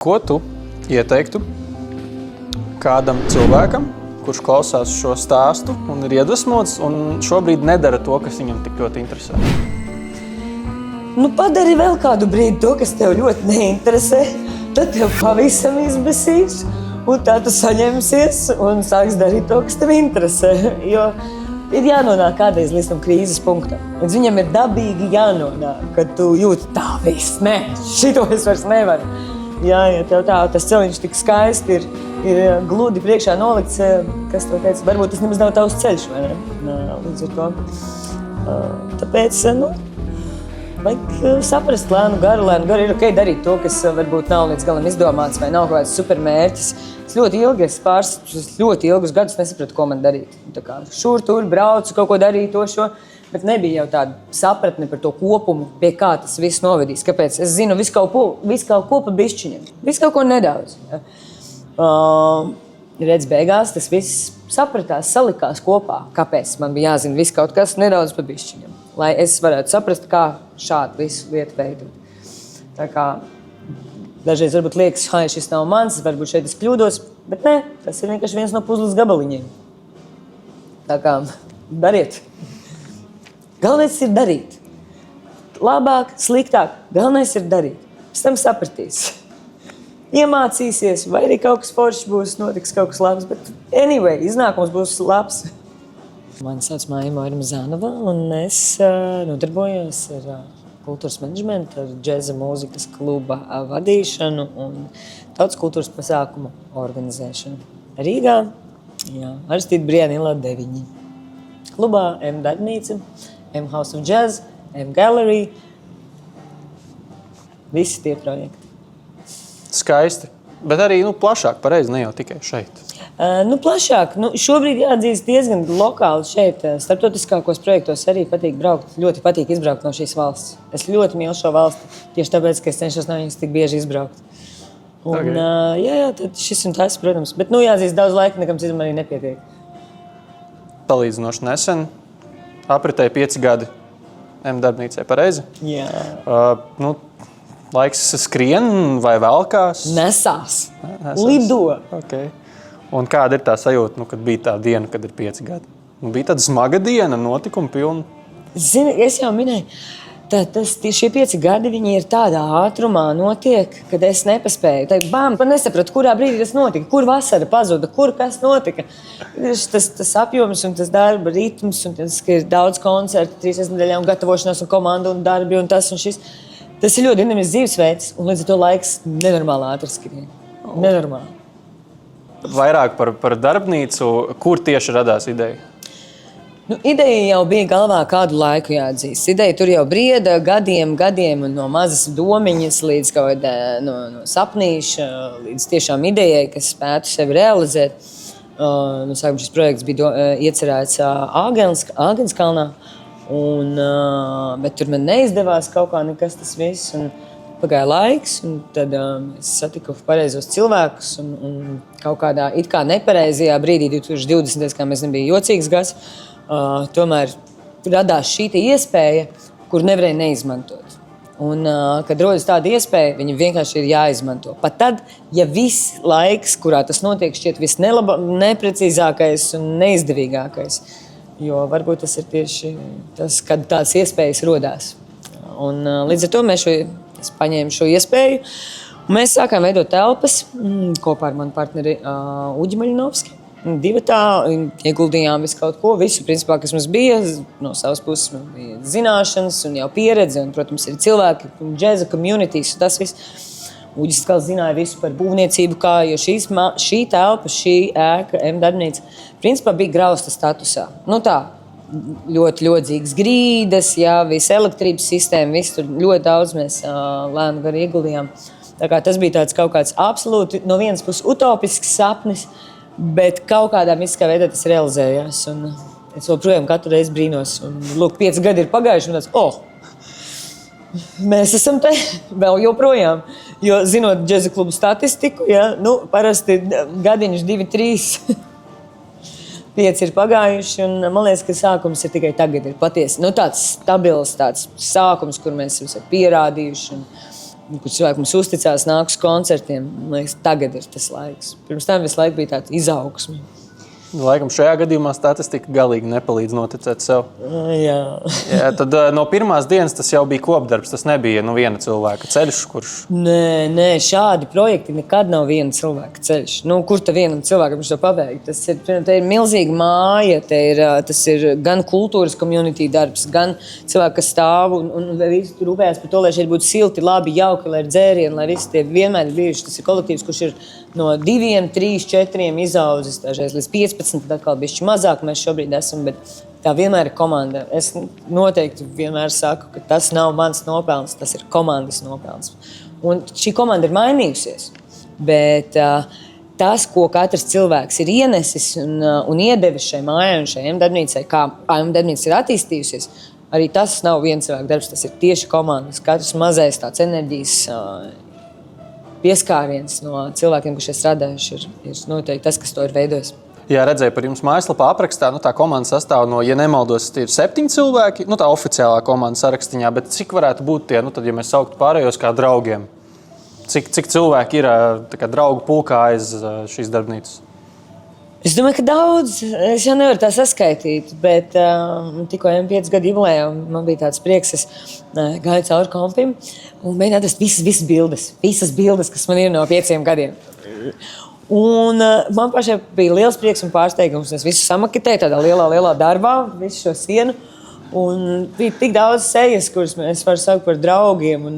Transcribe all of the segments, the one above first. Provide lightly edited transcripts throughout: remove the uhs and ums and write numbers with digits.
Ko tu ieteiktu kādam cilvēkam, kurš klausās šo stāstu un ir iedvesmots un šobrīd nedara to, kas viņam tik ļoti interesē? Padari vēl kādu brīdi to, kas tev ļoti neinteresē, tad tev pavisam izbesīs, un tā tu saņemsies un sāks darīt to, kas tev interesē. Jo ir jānonāk kādreiz līdz tam krīzes punktam. Līdz viņam ir dabīgi jānonāk, kad tu jūti tā viss, nē, šito es vairs nevaru. Ja tev tas ceļš tik skaisti ir gludi priekšā nolikts, kas tev teica, varbūt tas nemaz nav tavs ceļš, vai ne? Līdz ar to. Tāpēc, vajag saprast lēnu garu ir ok darīt to, kas varbūt nav līdz galam izdomāts vai nav kaut kāds supermērķis. Es ļoti ilgus gadus nesapratu, ko man darīt. Tā kā šur, tur, braucu, kaut ko darīju, to, šo. Bet nebija jau tāda sapratne par to kopumu, pie kā tas viss novedīs. Kāpēc? Es zinu visu kaut ko pa bišķiņiem. Visu kaut ko nedaudz. Ja. Redz, beigās tas viss sapratās, salikās kopā. Kāpēc man bija jāzina visu kaut kas nedaudz pa bišķiņiem. Lai es varētu saprast, kā šādu visu lietu veidot. Tā kā dažreiz varbūt liekas, šis nav mans, varbūt šeit es kļūdos, bet nē, tas ir vienkārši viens no puzles gabaliņiem. Tā kā dariet. Galvenais ir darīt. Labāk, sliktāk. Galvenais ir darīt. Pēc tam sapratīs. Iemācīsies, vai arī kaut kas foršs būs, notiks kaut kas labs. Bet anyway, iznākums būs labs. Mani sauc Māja Moira-Mazanova, un es nodarbojos ar kultūras menedžmentu, ar džeza mūzikas kluba vadīšanu un tautas kultūras pasākumu organizēšanu. Rīgā, Aristīda Brienila 9. Klubā M-darbnīca, M-House of Jazz, M-Gallery. Visi tie projekti. Skaisti. Bet arī plašāk, pareizi, ne jau tikai šeit. Plašāk. Šobrīd jāatzīst diezgan lokāli šeit. Starptautiskākos projektos arī patīk braukt. Ļoti patīk izbraukt no šīs valsts. Es ļoti mīlu šo valsti. Tieši tāpēc, ka es cenšos no viņas tik bieži izbraukt. Un, tad šis un tas, protams. Bet jāatzīst, daudz laika nekam citam arī nepietiek. Salīdzinoši nesen apritēja 5 gadi M-darbnīcai, pareizi? Jā. Laiks skrien vai velkās? Nesās. Lido. Okay. Un kāda ir tā sajūta, kad bija tā diena, kad ir 5 gadi? Bija tāda smaga diena, notikuma pilna? Zini, es jau minēju, šie 5 gadi viņi ir tādā ātrumā notiek, kad es nepaspēju. Pat nesapratu, kurā brīdī tas notika, kur vasara pazuda, kur kas notika. Tas apjoms un tas darba ritms, un tas, ka ir daudz koncertu, 3 nedēļām gatavošanās un komandu un darbi un tas un šis. Tas ir ļoti dinamisks dzīvesveids, un līdz ar to laiks nenormāli ātri skrien. Nenormāli. Vairāk par darbnīcu, kur tieši radās ideja? Ideja jau bija galvā kādu laiku jāatzīst. Ideja tur jau brieda gadiem, un no mazas domiņas līdz kaut kādā no sapnīša, līdz tiešām idejai, kas spētu sevi realizēt. Sākumā šis projekts bija iecerēts Āgenskalnā, bet tur man neizdevās kaut kā nekas tas viss. Pagāja laiks, un tad es satiku pareizos cilvēkus, un kaut kādā it kā nepareizajā brīdī, 2020. Kā mēs nebija jocīgs gads, tomēr radās šī iespēja, kur nevarēja neizmantot. Un, kad rodas tāda iespēja, viņa vienkārši ir jāizmanto. Pat tad, ja viss laiks, kurā tas notiek, šķiet neprecīzākais un neizdevīgākais. Jo varbūt tas ir tieši tas, kad tās iespējas rodās. Un, līdz ar to es paņēmu šo iespēju. Mēs sākām veidot telpas kopā ar manu partneri Uģi Maļinovski. Divatā ieguldījām visu kaut ko, visu, principā, kas mums bija. No savas puses mums bija zināšanas un jau pieredze, un, protams, ir cilvēki, džeza communities un tas viss. Uģis atkal zināja visu par būvniecību, jo šī telpa, šī ēka, M-darbnīca, principā bija grausta statusā. Ļoti ļodzīgas grīdas, visa elektrības sistēma, visu tur ļoti daudz mēs lēnu garu ieguldījām. Tā kā tas bija tāds kaut kāds absolūti no vienas puses utopisks sapnis, bet kaut kādā mistiskā veidā tas realizējās. Un es joprojām katru reizi brīnos. Un, 5 gadi ir pagājuši, un tāds, mēs esam te vēl joprojām. Jo, zinot džeza klubu statistiku, parasti gadiņš 2, 3, 5 ir pagājuši, un man liekas, ka sākums ir tikai tagad ir patiesi. Tāds stabils tāds sākums, kur mēs esam pierādījuši. kur cilvēki mums uzticās, nāk uz koncertiem. Man liekas, tagad ir tas laiks. Pirms tam visu laiku bija tāda izaugsme. Laikam šajā gadījumā statistika galīgi nepalīdz noticēt sev. Jā. Jā, tad no pirmās dienas tas jau bija kopdarbs, tas nebija viena cilvēka ceļš, kurš... Nē, šādi projekti nekad nav viena cilvēka ceļš. Kur ta vienam cilvēkam to paveikt? Te ir milzīga māja, tas ir gan kultūras community darbs, gan cilvēki, kas stāv un visi rūpējas par to, lai šeit būtu silti, labi, jauki, lai ir dzērieni, lai visi tie vienmēr ir bijuši. Tas ir kolektīvs, kurš ir no 2, 3, 4 izaudzis, dažreiz līdz 15, tad atkal bišķi mazāk mēs šobrīd esam, bet tā vienmēr ir komanda. Es noteikti vienmēr saku, ka tas nav mans nopelns, tas ir komandas nopelns. Un šī komanda ir mainījusies, bet tas, ko katrs cilvēks ir ienesis un iedevis šai mājai un šai darbnīcai, kā darbnīca ir attīstījusies, arī tas nav viens cilvēks darbs, tas ir tieši komandas. Katrs mazais tāds enerģijas pieskāriens no cilvēkiem, kas šeit strādājuši, ir noteikti tas, kas to ir veidojis. Jā, redzēju par jums mājaslapā aprakstā, tā komanda sastāv no, ja nemaldos, ir 7 cilvēki, tā oficiālā komanda sarakstiņā, bet cik varētu būt tie, tad, ja mēs sauktu pārējos kā draugiem? Cik cilvēki ir draugu pulkā aiz šīs darbnīcas? Es domāju, ka daudz. Es jau nevaru tā saskaitīt, bet tikko 5 gadu jubilejā man bija tāds prieks, es gāju cauri kompim un mēģināju atrast visas bildes, kas man ir no 5 gadiem. Un man pašai bija liels prieks un pārsteigums. Es visu samaketēju tādā lielā darbā, visu šo sienu. Un bija tik daudz sejas, kuras es varu saukt par draugiem un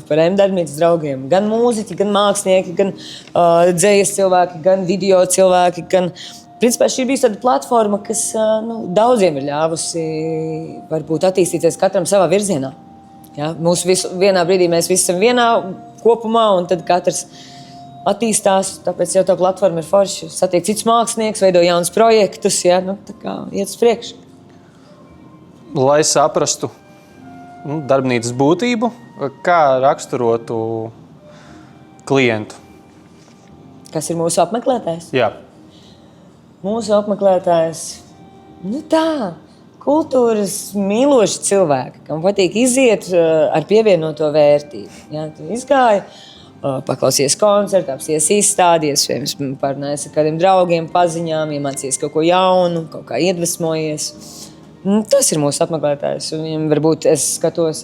par darbnīcas draugiem. Gan mūziķi, gan mākslinieki, gan dzējas cilvēki, gan video cilvēki. Principā šī bija tāda platforma, kas daudziem ir ļāvusi varbūt attīstīties katram savā virzienā. Ja? Vienā brīdī mēs visi esam vienā kopumā, un tad katrs attīstās, tāpēc jau tā platforma ir forša. Satiek cits mākslinieks, veido jaunus projektus, ja? Tā kā iet uz priekšu. Lai saprastu darbnīcas būtību, kā raksturotu klientu? Kas ir mūsu apmeklētājs? Jā. Mūsu apmeklētājs, kultūras mīloši cilvēki, kam patīk iziet ar pievienoto vērtību. Ja, tu izgāji, paklausies koncertu, apsies izstādies, parunājies ar kādiem draugiem, paziņām, iemācījies kaut ko jaunu, kaut kā iedvesmojies. Tas ir mūsu apmeklētājs. Viņam varbūt, es skatos,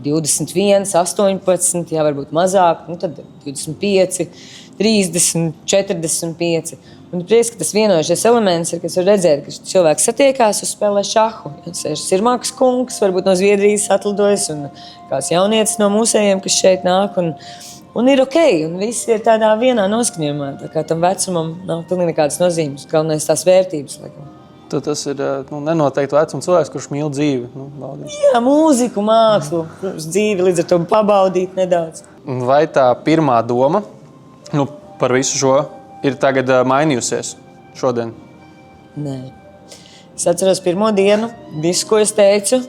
21, 18, varbūt mazāk, tad 25, 30, 45. Un prieks, ka tas vienojušies elements ir, kas var redzēt, ka cilvēks satiekās uz spēlē šahu. Sirmāks kungs, varbūt no Zviedrijas atlidojas, un kāds jaunietis no mūsējiem, kas šeit nāk, un ir ok, un visi ir tādā vienā noskaņojumā. Tā kā tam vecumam nav pilnīgi nekādas nozīmes, galvenais tās vērtības, laikam. Tad tas ir nenoteikti vecuma cilvēks, kurš mīl dzīvi. Jā, mūziku, mākslu, dzīvi, līdz ar to pabaudīt nedaudz. Vai tā pirmā doma par visu šo ir tagad mainījusies šodien? Nē. Es atceros pirmo dienu, visu, ko es teicu,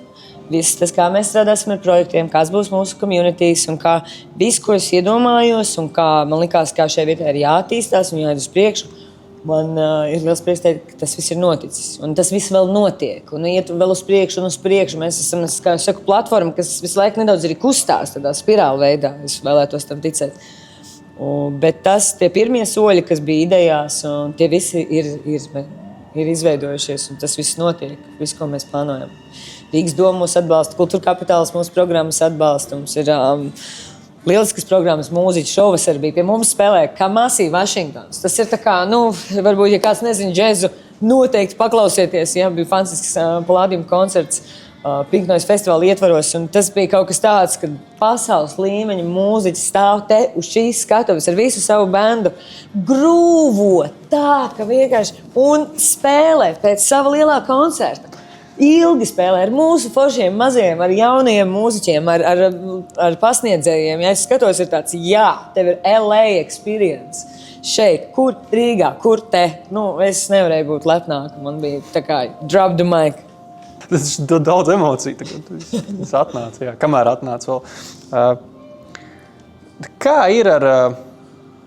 viss tas, kā mēs strādāsim ar projektiem, kāds būs mūsu communities un kā viss, ko es iedomājos un kā man likās, kā šai vietai ir jāattīstās un jāiet uz priekšu. Man ir liels prieks teikt, ka tas viss ir noticis. Un tas viss vēl notiek. Un iet vēl uz priekšu un uz priekšu. Mēs esam, kā es saku, platforma, kas visu laiku nedaudz arī kustās tādā spirāla veidā. Es vēlētos tam ticēt. Bet tie pirmie soļi, kas bija idejās, tie visi ir izveidojušies. Un tas viss notiek. Viss, ko mēs plānojam. Rīgas doma mūs atbalsta, Kultūra Kapitāls mūsu programmas atbalsta. Mums ir lieliskas programmas, mūziķa šovasar bija pie mums spēlēja Kamasi Vašingtons. Tas ir tā kā, varbūt, ja kāds nezina džezu, noteikti paklausieties. Ja, bija fantastisks Palladium koncerts Pink Noise festivāla ietvaros. Un tas bija kaut kas tāds, kad pasaules līmeņa mūziķi stāv te uz šīs skatuves ar visu savu bendu, grūvo tā, ka vienkārši un spēlē pēc sava lielā koncerta. Ilgi spēlē ar mūsu foršiem maziem, ar jauniem mūziķiem, ar pasniedzējiem. Ja es skatos, ir tāds, tev ir LA experience. Šeit, kur Rīgā, kur te. Es nevarēju būt lepnāka. Man bija tā kā drop the mic. Tas ir daudz emociju. Tas atnāca, kamēr atnāca vēl. Kā ir ar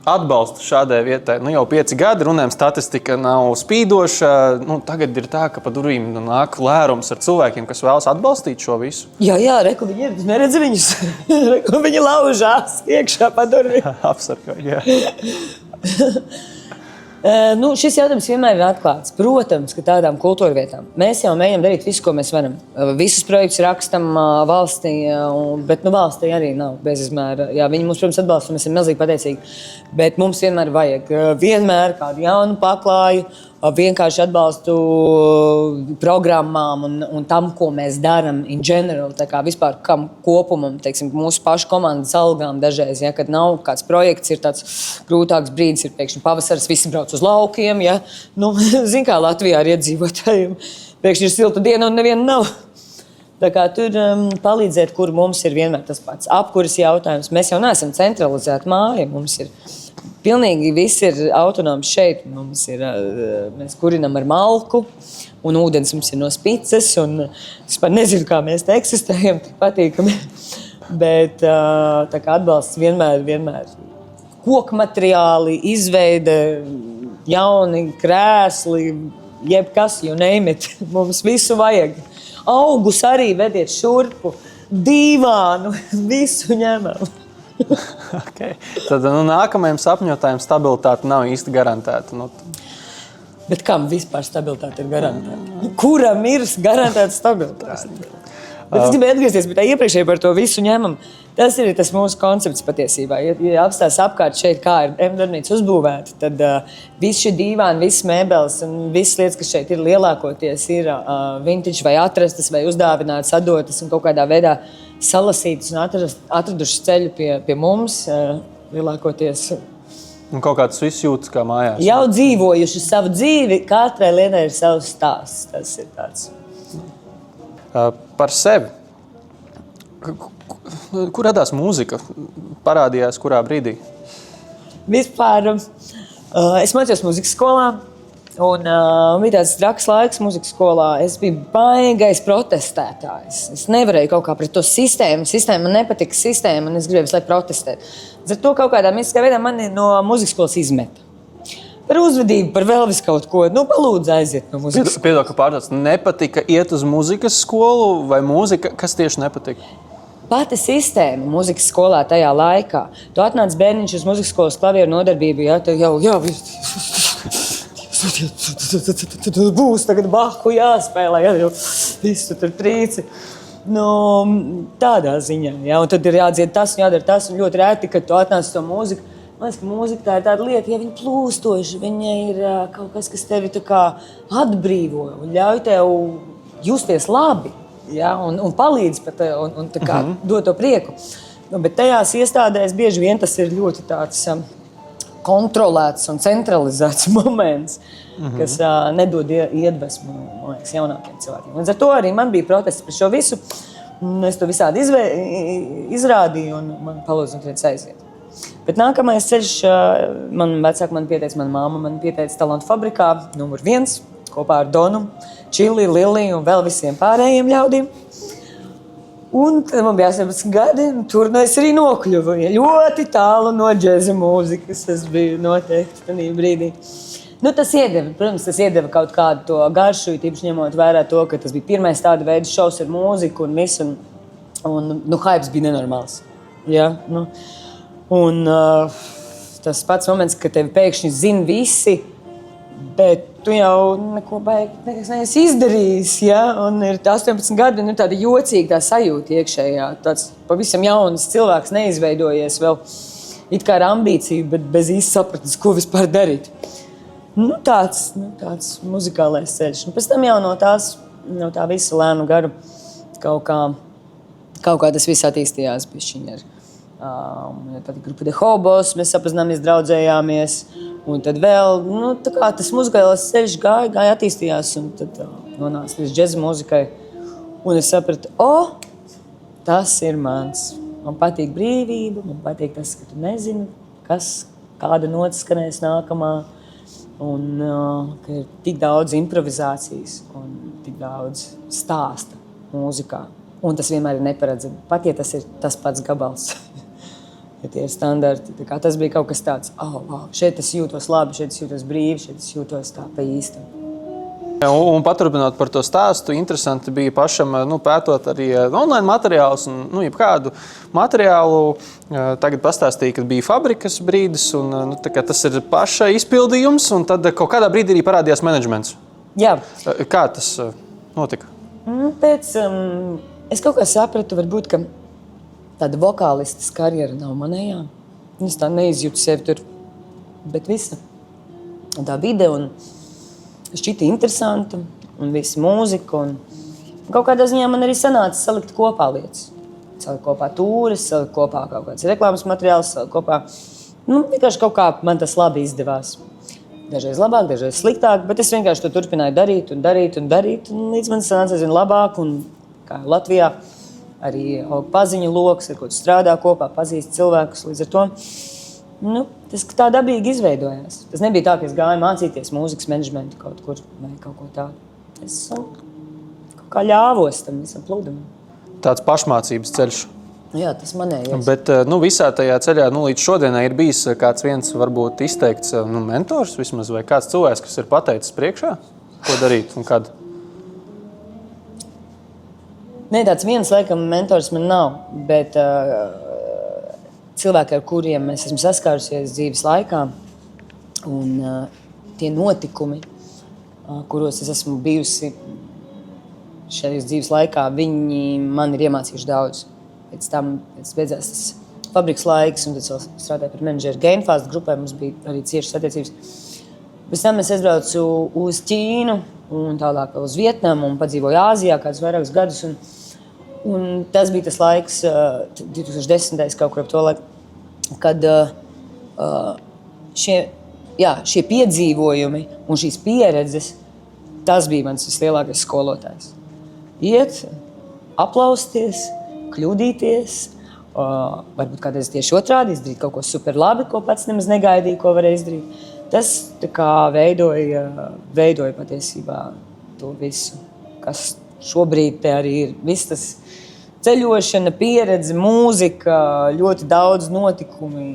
atbalstu šādai vietai. Jau 5 gadi, runājam, statistika nav spīdoša. Tagad ir tā, ka pa durvīm nāk lērums ar cilvēkiem, kas vēlas atbalstīt šo visu. Jā, reku viņi ir, neredzi viņus. Reku viņi laužās iekšā pa durvīm. Apsargāji, jā. Šis jautājums vienmēr ir atklāts. Protams, ka tādām kultūra vietām mēs jau mēģinām darīt visu, ko mēs varam. Visus projektus rakstam valstī, bet valstī arī nav bezizmēra. Jā, viņi mums, protams, atbalsta, mēs esam milzīgi pateicīgi. Bet mums vienmēr vajag kādu jaunu paklāju, vienkārši atbalstu programmām un tam, ko mēs darām in general, tā kā vispār kam kopumam, teiksim, mūsu pašu komandas algām dažreiz, ja, kad nav kāds projekts, ir tāds grūtāks brīdis, ir pēkšņi pavasaris, visi brauc uz laukiem, ja, zin kā Latvijā ar iedzīvotājiem, pēkšņi ir silta diena un neviena nav. Tā kā tur palīdzēt, kur mums ir vienmēr tas pats apkuras jautājums. Mēs jau neesam centralizēta māja, mums ir pilnīgi viss ir autonoms šeit. Mēs kurinam ar malku, un ūdens mums ir no spicas, un es pat nezinu, kā mēs te eksistējam, tik patīkami. Bet tā kā atbalsts vienmēr kokmateriāli, izveide, jauni krēsli, jebkas, you name it. Mums visu vajag. Augus arī vediet šurpu, dīvānu, visu ņemam. Okay. Tad nākamajam sapņotājiem stabilitāte nav īsti garantēta. Bet kam vispār stabilitāte ir garantēta? Kuram ir garantēta stabilitāte? Bet es gribēju atgriezties pie tā iepriekšēji par to visu ņemam. Tas ir tas mūsu koncepts patiesībā. Ja apstās apkārt šeit, kā ir M-darbnīca uzbūvēta, tad viss šī dīvāni, viss mēbeles un visas lietas, kas šeit ir lielākoties, ir vintage vai atrastas vai uzdāvinātas, atdotas un kaut kādā veidā salasītas un atradušas ceļu pie mums lielākoties. Un kaut kāds viss jūtas kā mājās. Jau dzīvojuši savu dzīvi, katrai lietai ir savs stāsts. Tas ir tāds. Par sevi. Kur radās mūzika? Parādījās kurā brīdī? Vispār es mācījos muzikas skolā. Un bija tāds traks laiks muzikas skolā. Es biju baigais protestētājs. Es nevarēju kaut kā pret to sistēmu. Man nepatika sistēma, un es gribēju visu laiku protestēt. Ar to kaut kādā mistiskā veidā mani no muzikas skolas izmeta. Par uzvedību, par vēl visu kaut ko. Palūdzu aiziet no muzikas skolas. Piedod, ka pārdāts. Nepatika iet uz muzikas skolu vai mūzika? Kas tieši nepatika? Pati sistēma muzikas skolā tajā laikā. Tu atnāc bērniņš uz muzikas skolas klavieru nodarbību, ja tev jau būs tagad Bahu jāspēlē, jau visu tur trīci. Tādā ziņā, ja, un tad ir jādzied tas un jādara tas, un ļoti rēti, kad tu atnāc to mūziku. Man liekas, ka mūzika tā ir tāda lieta, ja viņa plūstoša, viņa ir kaut kas, kas tevi tā kā atbrīvo un ļauj tev justies labi, ja, un palīdz pat un tā kā dod to prieku. Bet tajās iestādēs bieži vien tas ir ļoti tāds kontrolēts un centralizēts moments, kas nedod iedvesmu, man liekas, jaunākiem cilvēkiem. Līdz ar to arī man bija protests par šo visu, un es to visādi izrādīju, un man palūdzu un triec aiziet. Bet nākamais ceļš, man vecāki man pieteica, mana mamma man pieteica Talantu fabrikā, numur 1, kopā ar Donu, Čili, Lili un vēl visiem pārējiem ļaudīm. Un tad man bija 18 gadi, un tur es arī nokļuvu. Ļoti tālu no džeza mūzikas es biju noteikti tajā brīdī. Tas iedeva, protams, tas kaut kādu to garšu, tīpaši ņemot vērā to, ka tas bija pirmais tāda veida šovs ar mūziku un visu, un hypes bija nenormāls. Ja? Un tas pats moments, ka tevi pēkšņi zina visi, bet tu jau neko nekas neesi izdarījis, ja? Un ir 18 gadi, un ir tāda jocīga tā sajūta iekšējā. Tāds pavisam jauns cilvēks neizveidojies vēl it kā ar ambīciju, bet bez īsti sapratnes, ko vispār darīt. Tāds muzikālais ceļš. Un pēc tam jau no tā visa lēnu garu kaut kā tas viss attīstījās bišķiņ ar tāda grupa The Hobos, mēs sapazināmies, draudzējāmies, un tad vēl, tā kā tas muzikālais ceļš gāja attīstījās, un tad nonāca līdz džeza mūzikai, un es sapratu, tas ir mans. Man patīk brīvība, man patīk tas, ka tu nezini, kāda nots skanēs nākamā, un ka ir tik daudz improvizācijas un tik daudz stāsta mūzikā, un tas vienmēr ir neparedzami, pat ja tas ir tas pats gabals. ja tie ir standarti. Tā kā tas bija kaut kas tāds, wow, šeit es jūtos labi, šeit es jūtos brīvi, šeit es jūtos tā pa īsti. Un paturpinot par to stāstu, interesanti bija pašam pētot arī online materiālus un jebkādu materiālu. Tagad pastāstīja, ka bija fabrikas brīdis un tas ir paša izpildījums un tad kaut kādā brīdī arī parādījās menedžments. Jā. Kā tas notika? Es kaut kā sapratu, varbūt, ka tāda vokālistas karjera nav manējā. Es tā neizjūtu sevi tur, bet visa tā vide un šķita interesanta un visa mūzika. Un kaut kādā ziņā man arī sanāca salikt kopā lietas. Salikt kopā tūres, salikt kopā kaut kāds reklāmas materiāls, salikt kopā. Vienkārši kaut kā man tas labi izdevās. Dažreiz labāk, dažreiz sliktāk, bet es vienkārši to turpināju darīt un līdz man sanāca aizvien labāk. Un kā Latvijā arī paziņu loks, ar ko tu strādā kopā, pazīst cilvēkus līdz ar to. Tas tā dabīgi izveidojās. Tas nebija tā, ka es gāju mācīties mūzikas menedžmentu kaut kur vai kaut ko tādu. Es kaut kā ļāvos tam visam plūdam. Tāds pašmācības ceļš. Jā, tas manējais. Bet visā tajā ceļā līdz šodienai ir bijis kāds viens varbūt izteikts mentors vismaz vai kāds cilvēks, kas ir pateicis priekšā, ko darīt un kad? Nē, tāds viens laikam mentors man nav, bet cilvēki, ar kuriem es esmu saskārusies dzīves laikā, un tie notikumi, kuros es esmu bijusi šajās dzīves laikā, viņi man ir iemācījuši daudz. Pēc tam beidzās tas fabrikas laiks, un tad es strādāju par menedžeru Gainfast grupai, mums bija arī ciešas attiecības. Pēc tam es aizbraucu uz Ķīnu un tālāk uz Vietnamu un padzīvoju Āzijā kādus vairākus gadus. Un tas bija tas laiks, 2010. kaut kur ap to laiku, kad šie piedzīvojumi un šīs pieredzes, tas bija mans vislielākais skolotājs. Iet, aplausties, kļūdīties, varbūt kādreiz tieši otrādi, izdarīt kaut ko super labi, ko pats nemaz negaidīja, ko varēja izdarīt. Tas tā kā veidoja patiesībā to visu, kas šobrīd te arī ir. Viss tas ceļošana, pieredze, mūzika, ļoti daudz notikumi,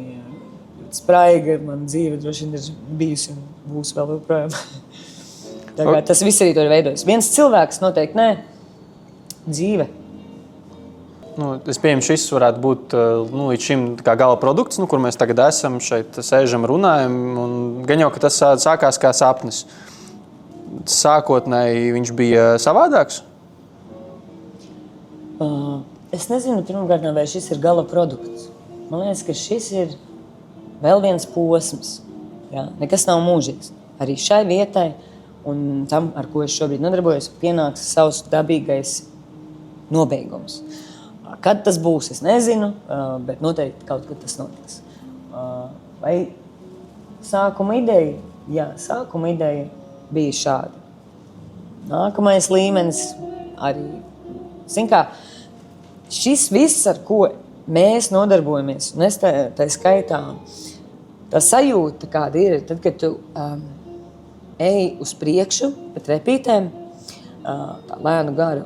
ļoti spraiga. Man dzīve droši vien ir bijusi un būs vēl joprojām. Tā kā tas viss arī to ir veidojis. Viens cilvēks noteikti nē, dzīve. Es pieņemu, šis varētu būt līdz šim kā gala produkts, kur mēs tagad esam, šeit sēžam, runājam, un gan jau, ka tas sākās kā sapnis. Sākotnēji viņš bija savādāks? Es nezinu, pirmkārt, vai šis ir gala produkts. Man liekas, ka šis ir vēl viens posms. Jā? Nekas nav mūžīgs. Arī šai vietai un tam, ar ko es šobrīd nodarbojos, pienāks savs dabīgais nobeigums. Kad tas būs, es nezinu, bet noteikti kaut kad tas notiks. Vai sākuma ideja? Jā, sākuma ideja bija šāda. Nākamais līmenis arī. Zin kā, šis viss, ar ko mēs nodarbojamies, un es tā skaitā, tā sajūta, kāda ir, tad, kad tu ej uz priekšu pa trepītēm, tā lēnu garu,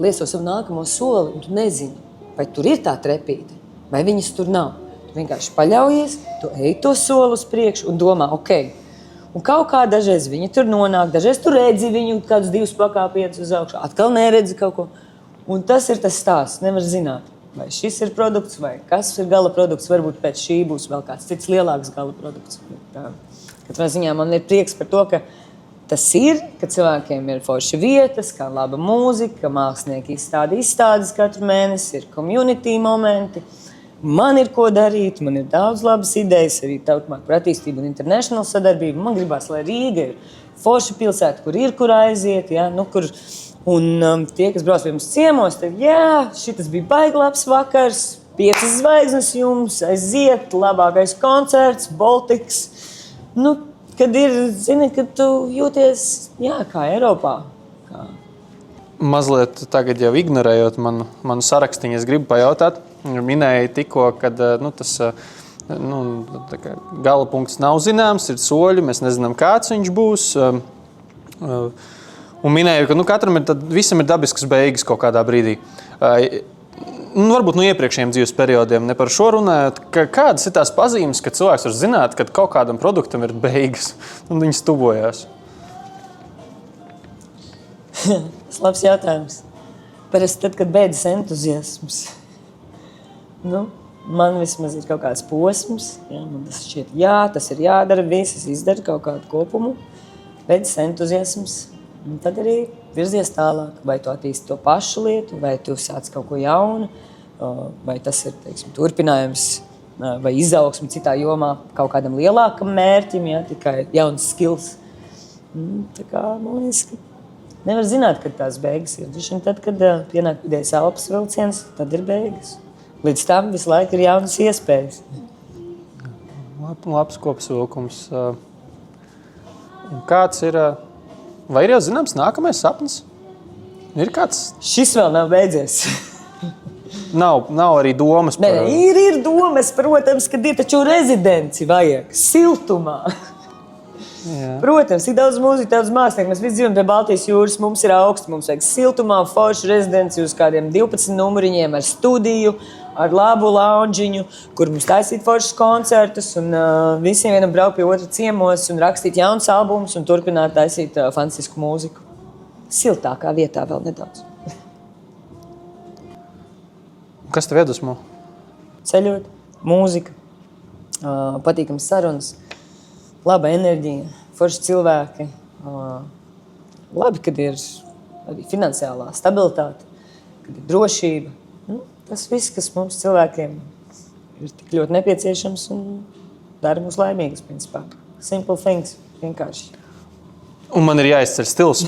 lieso savu nākamo soli, un tu nezini, vai tur ir tā trepīte, vai viņas tur nav. Tu vienkārši paļaujies, tu ej to soli uz priekšu un domā, ok. Un kaut kā dažreiz viņa tur nonāk, dažreiz tu redzi viņu kādus 2 pakāpienus uz augšu, atkal neredzi kaut ko. Un tas ir tas stāsts, nevar zināt, vai šis ir produkts, vai kas ir gala produkts, varbūt pēc šī būs vēl kāds cits lielāks gala produkts. Katrā ziņā man ir prieks par to, ka tas ir, ka cilvēkiem ir forši vietas, kā laba mūzika, ka mākslinieki izstādes katru mēnesi, ir community momenti. Man ir ko darīt, man ir daudz labas idejas, arī turpmāk par attīstību un international sadarbību. Man gribās, lai Rīga ir forša pilsēta, kur ir kur aiziet, ja? Un tie, kas brauc pie mums ciemos, tad šitas bija baigi labs vakars, 5 zvaigznes jums, aiziet, labākais koncerts, Baltics. Kad ir, kad tu jūties, kā Eiropā. Mazliet tagad jau ignorējot manu sarakstiņu, es gribu pajautāt. Minēju tikko, kad tas gala punkts nav zināms, ir soļi, mēs nezinām, kāds viņš būs. Un minēju, ka katram visam ir dabiskas beigas kaut kādā brīdī. varbūt no iepriekšējiem dzīves periodiem, ne par šo runājot, kādas ir tās pazīmes, ka cilvēks var zināt, ka kaut kādam produktam ir beigas un viņas tuvojās? Tas labs jautājums. Parasti tad, kad beidzas entuziasms. Man vismaz ir kaut kāds posms. Man tas šķiet, tas ir jādara, viss izdara kaut kādu kopumu. Beidzas entuziasms. Un tad arī virzies tālāk. Vai tu attīsti to pašu lietu, vai tu sāc kaut ko jaunu, vai tas ir, teiksim, turpinājums vai izaugsme citā jomā kaut kādam lielākam mērķim, tikai jauns skills. Tā kā, man liekas, ka nevar zināt, kad tās beigas ir. Tad, kad pienāk pēdējais elpas vilciens, tad ir beigas. Līdz tam visu laiku ir jaunas iespējas. Labs kopsavilkums. Kāds ir, vai ir jau zināms nākamais sapnis? Ir kāds? Šis vēl nav beidzies. Nav arī domas par... Ir domas, protams, kad ir taču rezidenci vajag, siltumā. Jā. Protams, ir daudz mūziku, daudz mākslinieku. Mēs visi dzīvojam pie Baltijas jūras, mums ir augsts, mums vajag siltumā, foršu rezidenci uz kādiem 12 numuriņiem ar studiju, ar labu launžiņu, kur mums taisīt foršus koncertus un visiem vienam braukt pie otra ciemos un rakstīt jauns albumus un turpināt taisīt fantastisku mūziku. Siltākā vietā vēl nedaudz. Kas tev iedvesmo? Ceļot, mūzika, patīkams sarunas, laba enerģija, forši cilvēki. Labi, kad ir arī finansiālā stabilitāte, kad ir drošība. Tas viss, kas mums cilvēkiem ir tik ļoti nepieciešams un dara mūs laimīgus, principā. Simple things, vienkārši. Un man ir jāizceļ stils.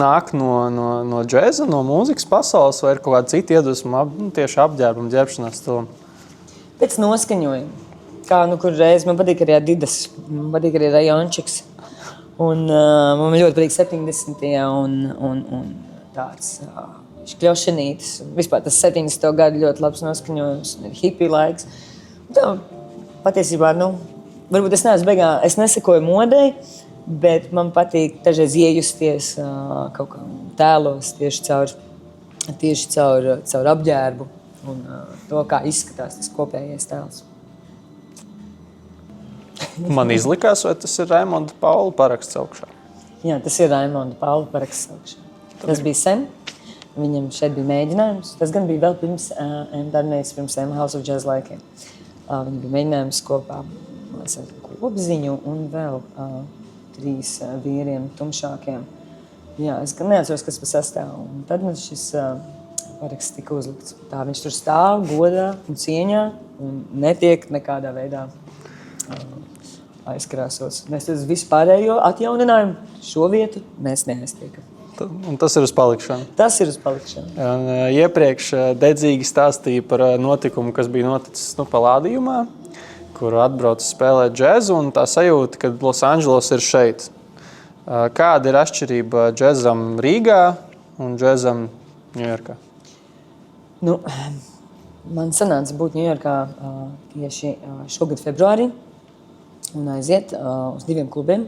Nāk no džēza, no mūzikas pasaules vai ir kaut kāda cita iedvesma tieši apģērbam, ģērbšanās stilam? Pēc noskaņojuma. Kā, kur reiz man patīk arī Adidas, man patīk arī rajončiks. Un man ļoti patīk 70. un tāds škļošenītis. Vispār tas 70. gadu ļoti labs noskaņojums, ir hippie laiks. Tā, patiesībā, varbūt es neesmu es nesekoju modei, bet man patīk dažreiz iejusties kaut kā tēlos tieši caur apģērbu un to, kā izskatās tas kopējais tēls. Man izlikās, vai tas ir Raimonda Paula paraksts augšā? Jā, tas ir Raimonda Paula paraksts augšā. Tas bija sen. Viņam šeit bija mēģinājums. Tas gan bija vēl pirms pirms House of Jazz laikiem. Viņam bija mēģinājums kopā Kopziņu un vēl 3 vīriem tumšākiem. Jā, es gan neatceros, kas pa sastāv. Un tad man šis paraksts tika uzlikts. Tā viņš tur stāv godā un cieņā un netiek nekādā veidā aizkrāsos. Mēs uz vispārējo atjauninājumu šo vietu mēs neaiztiekam. Un tas ir uz palikšanu. Tas ir uz palikšanu. Iepriekš dedzīgi stāstīja par notikumu, kas bija noticis Palādījumā, kur atbrauc spēlēt džezu, un tā sajūta, ka Losandželos ir šeit. Kāda ir atšķirība džezam Rīgā un džezam Ņujorkā? Man sanāca būt Ņujorkā tieši šogad februārī un aiziet uz 2 klubiem.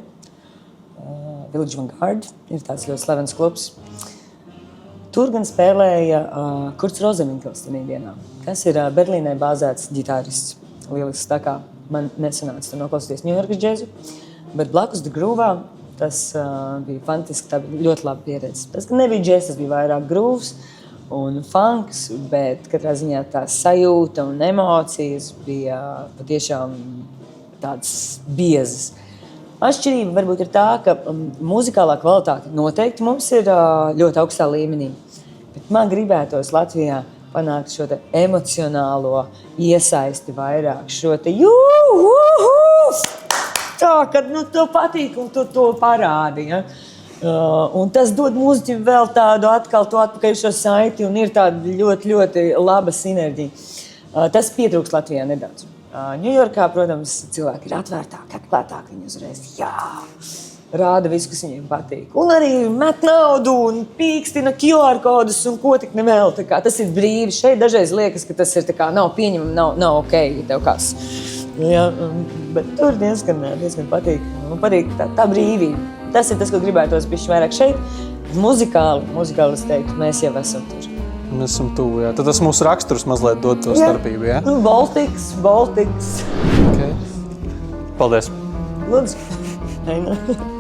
Village Vanguard ir tāds ļoti slavens klubs. Tur gan spēlēja Kurts Rozenvinkels tajā dienā, kas ir Berlīnē bāzēts ģitārists. Lielisks, tā kā man nesanāca tur noklausīties Ņujorkas džezu, bet blakus The Groovā tas bija fantastiski, tā bija ļoti laba pieredze. Tas nebija džez, tas bija vairāk grūvs un funks, bet katrā ziņā tā sajūta un emocijas bija patiešām tādas biezas. Atšķirība varbūt ir tā, ka muzikālā kvalitāte noteikti mums ir ļoti augstā līmenī, bet man gribētos Latvijā panākt šo te emocionālo iesaisti vairāk, šo te tā, kad tev patīk un tu to parādi, ja? Un tas dod mūziķim vēl tādu atkal to atpakaļušo saiti un ir tāda ļoti, ļoti laba sinerģija. Tas pietrūkst Latvijā nedaudz. Ņujorkā, protams, cilvēki ir atvērtāki, atklātāki, viņi uzreiz rāda visu, kas viņiem patīk. Un arī met naudu un pīkstina QR kodus un ko tik nevēl. Tas ir brīvi. Šeit dažreiz liekas, ka tas ir nav pieņemami, nav ok, ja tev kas. Jā, bet tur diezgan patīk. Man patīk tā brīvība. Tas ir tas, ko gribētos bišķi vairāk šeit. Muzikāli es teiktu, mēs jau esam tur. Mēs esam tuvu, jā. Tad tas mūsu raksturs mazliet dod to starpību, jā? Nu, Baltiks. Okay. Paldies. Lūdzu.